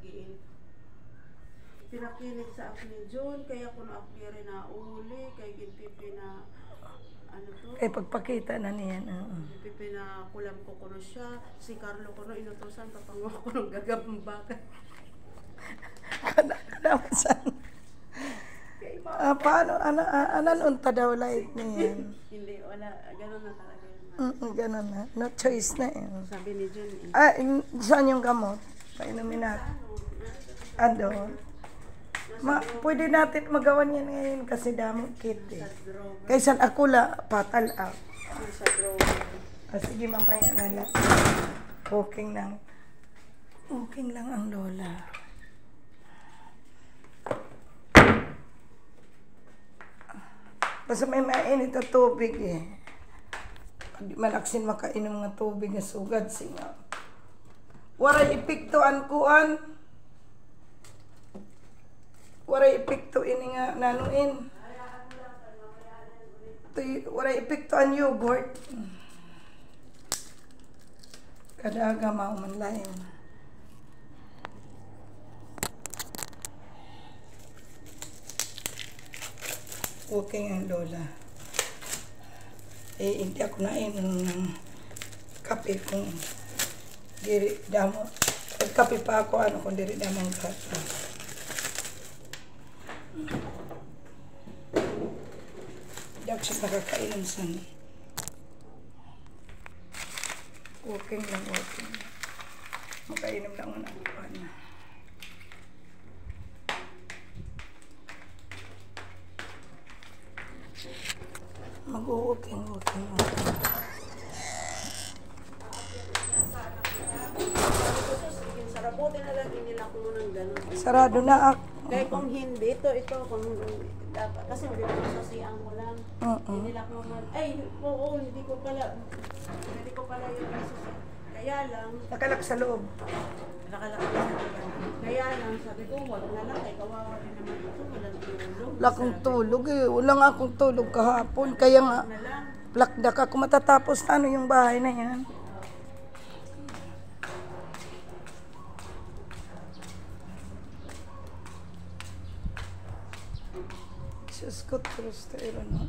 giin. Pinakinig sa ako ni John, kaya ko na apire na uli, kay ginpipi na, ano to? Kay pagpakita na niyan. Ginpipi na kulam ko kuno siya, si Carlo kuno inutusan, papango ko ng gagambak. Kadamasan. Paano, unta daw light niyan? Hindi, wala, gano'n na talaga yun. Gano'n na. No choice na eh. Sabi ni John eh. Saan yung gamot? Painumin natin. Doon. Pwede natin magawan yan ngayon kasi damong kit eh. Kaysa ako patal out. Sa drawer. Sige, mamaya na lang. Walking lang. Walking lang ang lola. Basta may mainit na tubig eh. Hindi malaksin makainom ng tubig na sugad singa. Waray ipiktuan kuan. Waray ipikto ini nga nanuin. Waray ipiktuan yogurt. Kadaga mauman lain. Okay ang lola. Hindi ako nainom ng kape kung diri damo. Kape pa ako kung diri damang gata. Hindi ako siya nakakainom sa walking lang, walking. Makainom lang ako na. Mag-walking. Sarabote na lang nila ko ng gano'n. Sarado na ako. Kaya kung hindi, ito, kung dapat, kasi hindi ko sasiang ko lang. Hindi nila ko man, hindi ko pala yung sasiang. Kaya lang. Nakalak sa loob. Nakalak sa loob. Kaya lang, sabi ko, wag na lang, kawawa rin naman ito, walang tulog. Wala akong tulog eh. Wala nga akong tulog kahapon. Kaya nga, plakdak ako matatapos na yung bahay na yan. Diyos ko, trustero no.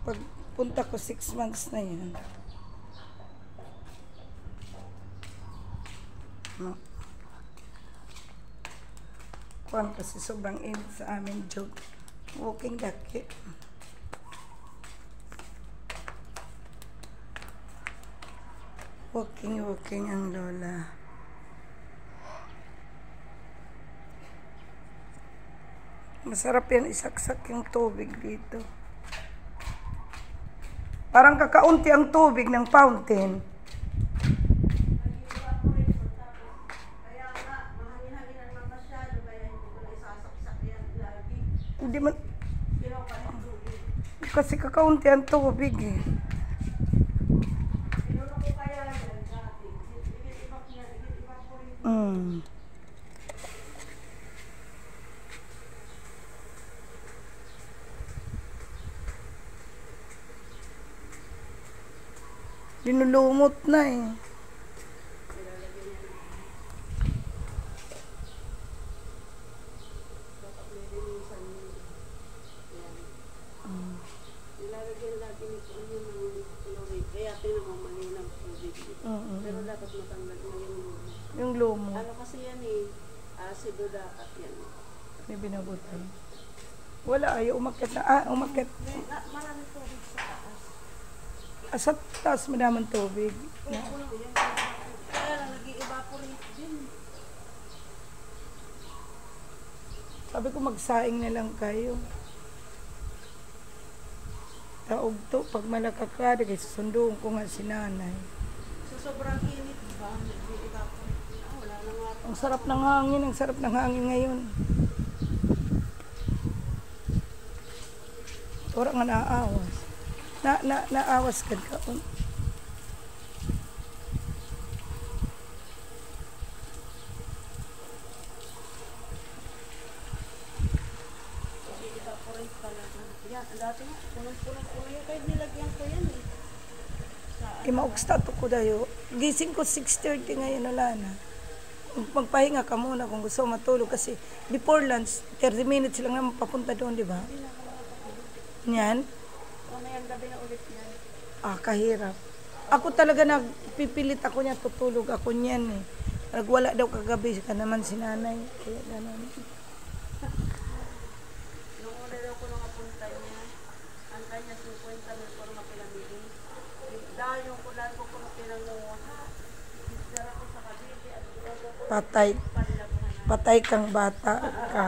Pagpunta ko 6 months na yan. No. Kuwan kasi sobrang init sa amin joke. Walking daki. Walking ang lola. Masarap yan isaksak yung tubig dito. Parang kakaunti ang tubig ng fountain. Hindi man. Kasi kakaunti ang tubig eh. Linulumot na eh. Nilalagyan lagi nito yung chloride. Kaya pinamamali ng tubig. Pero dapat matanggal na yung lumo. Ano kasi yan eh, asido dapat yan. May binabutan. Wala, ayaw umakyat na. Umakyat. Maraming tubig sa taas. Sa taas madamang tubig. Kaya lang, nag-i-evaporate din. Sabi ko magsaing na lang kayo. Taog to, pag malakakada, kasi susunduin ko nga si nanay. Sa sobrang init ba, nag-i-evaporate. Wala na nga. Ang sarap ng hangin ngayon. Orang nga naawas. Naawas ka kaon. Nag-i-evaporate talaga. Yan, dati nga, punong-punong yan. Kahit nilagyan ko yan eh. Imaugsta to ko dayo. Gising ko 6:30 ngayon, wala na. magpahinga ka muna kung gusto mo matulog kasi before lunch, 30 minutes lang naman papunta doon, di ba? Yan? Mamayang gabi na ulit yan. Kahirap. Ako talaga nagpipilit ako niya, tutulog ako niyan eh. Nagwala daw kagabi ka naman si nanay. Kaya gano'n. Nung una daw ko nung apunta niya, ang kanya 50 mil ko nung pinamili. Dahil ko lang ko nung pinangunguha. Isara ko sa kabili at Patay kang bata ka.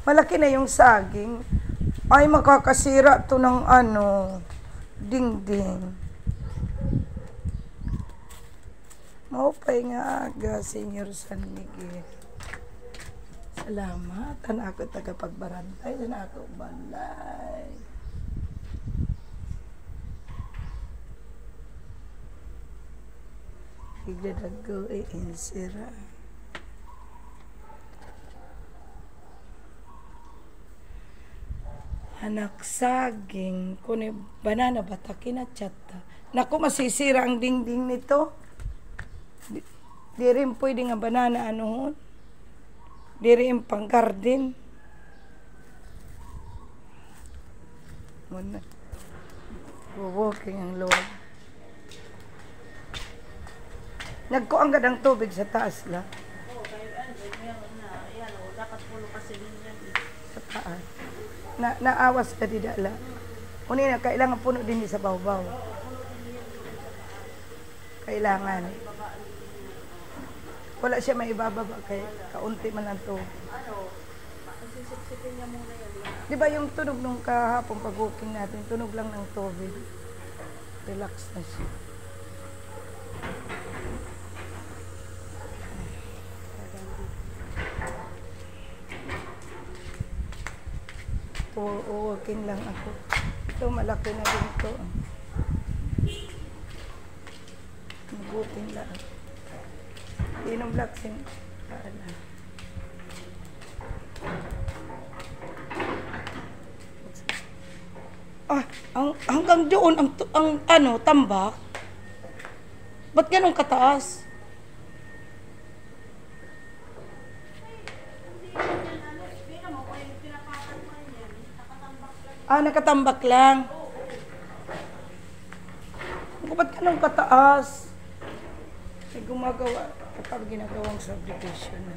Malaki na yung saging. Ay, makakasira to ng dingding. Maupay nga aga, Senyor San Miguel. Salamat. Ako tagapagbarantay. Ako balay. Igdadago insira. Anak saging. Kuni banana batakin at chata. Naku, masisira ang dingding nito. Di rin pwede nga banana hon. Di rin pang garden. Muna. Walking ang loob. Nagkuanggad ang tubig sa taas la. Oo, kaya yan, dapat puno kasi yan. Sa taas. Naawas ka di dala. Una na, kailangan puno din sa bawbaw. Kailangan. Wala siya may ibababa kay kaunti man lang to. Sisipsipin niya muna yan. Di ba yung tunog nung kahapon pag-walking natin, tunog lang ng tubig. Relax na siya. Walking lang ako. Ito malaki na din ito. Mag-walking lang. Inom laksin. Hanggang doon ang tambak. Ba't ganun kataas? Nakatambak lang. Ba't ganun kataas? May gumagawa kapag ginagawang subdivision.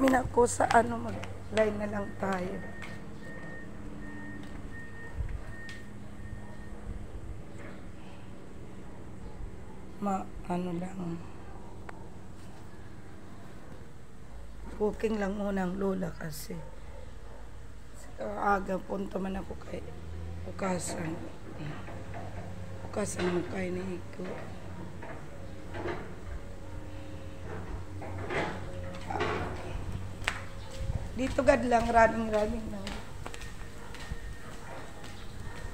Minako sa mag-line na lang tayo. Lang. Cooking lang muna ang lola kasi. Sa aga punto man ako kay Ukasan. Ukasan mo kay ni Iko. Dito gad lang, running lang.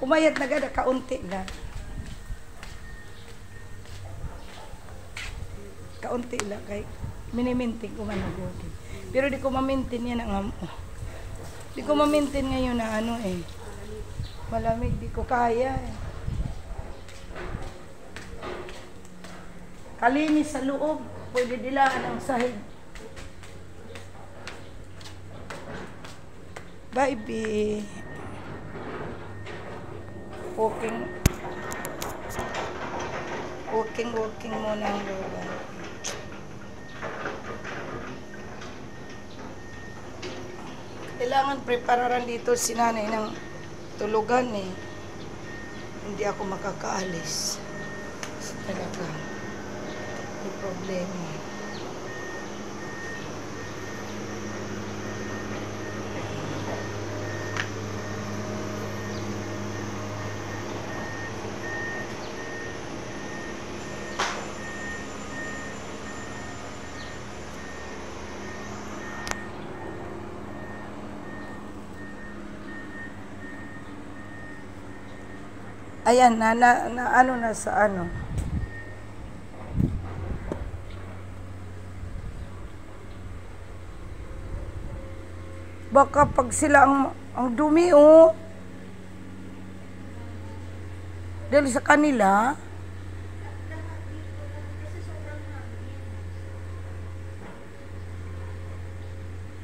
Umayat na gad, kaunti lang. Kaunti lang, kay minimintin ko man nag-walking. Pero di ko mamintin yan ang di ko mamintin ngayon na malamig, di ko kaya Kalinis sa loob, pwede dilaan ang sahig. Baby. Walking muna ang lola. Kailangan prepararan dito si nanay ng tulugan eh. Hindi ako makakaalis. Kasi talaga may problema. Ayan, na sa ano. Baka pag sila ang dumi, oh. Dahil sa kanila,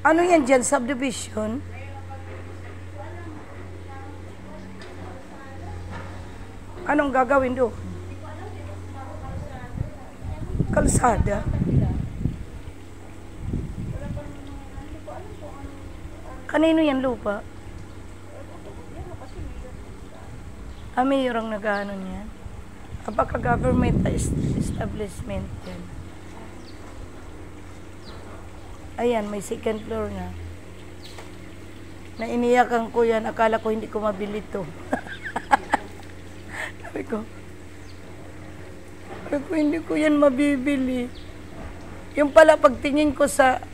ano yan dyan, subdivision? Anong gagawin doon? Kalsada? Kanino yan lupa? Mayor ang nag-ano niyan. Baka government establishment yan. Ayan, may second floor na. Nainiyakan ko yan. Akala ko hindi ko mabili to. Sabi ko, hindi ko yan mabibili. Yung pala, pagtingin ko sa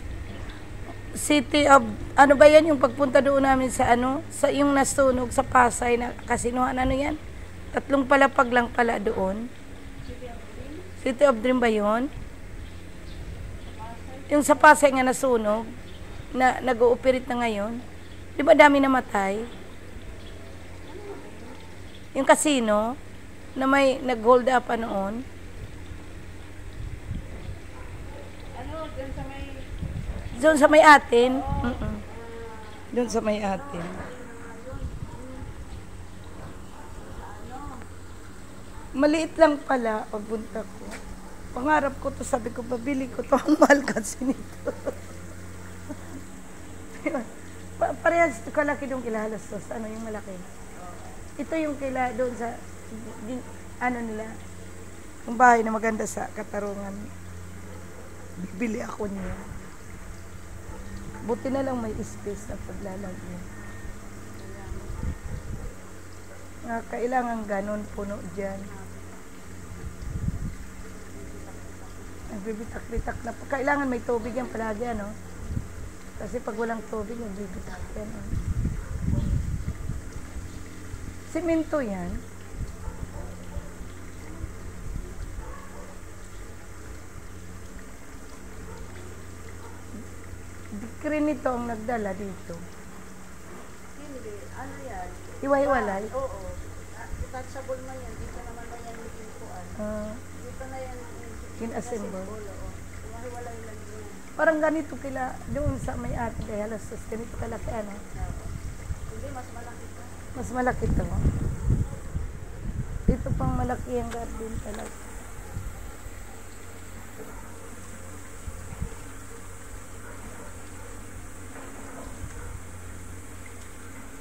City of, ano ba yan, yung pagpunta doon namin sa sa yung nasunog sa Pasay na kasinuhan, ano yan? 3 palapag lang pala doon. City of Dream ba yun? Yung sa Pasay nga nasunog, na nag-ooperate na ngayon. Di ba dami namatay? Yung casino, na may nag-hold up noon. Doon sa may atin. Doon sa may atin. Maliit lang pala pagpunta ko. Pangarap ko to, sabi ko, babili ko to. Ang mahal kasi nito. Parehas kalaki doon kila Halastos. Ano yung malaki? Ito yung kila doon sa, nila, yung bahay na maganda sa Katarungan. Bibili ako niya. Buti na lang may space na paglalagyan. Kailangan ganun puno dyan. Nagbibitak-bitak na. Kailangan may tubig yan palagi, ano? Kasi pag walang tubig, nagbibitak yan. Simento yan. Dikri nito ang nagdala dito. Hindi. Ano yan? Hiwa-hiwalay? Oo. Detachable man yan. Dito naman na yan yung pintuan. Dito na yan. Kinassemble. Hiwa-hiwalay lang yan. Parang ganito kila, doon sa may atin kay Halastos, ganito kalaki, ano? Hindi, mas malaki pa. Mas malaki to. Dito pang malaki ang garden talaga.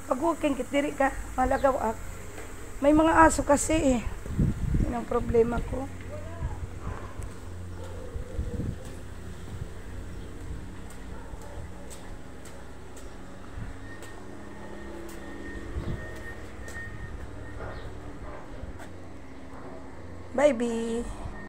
Pag walking kitiri ka, malagaw. May mga aso kasi eh. Yun ang problema ko. Bye, Bee.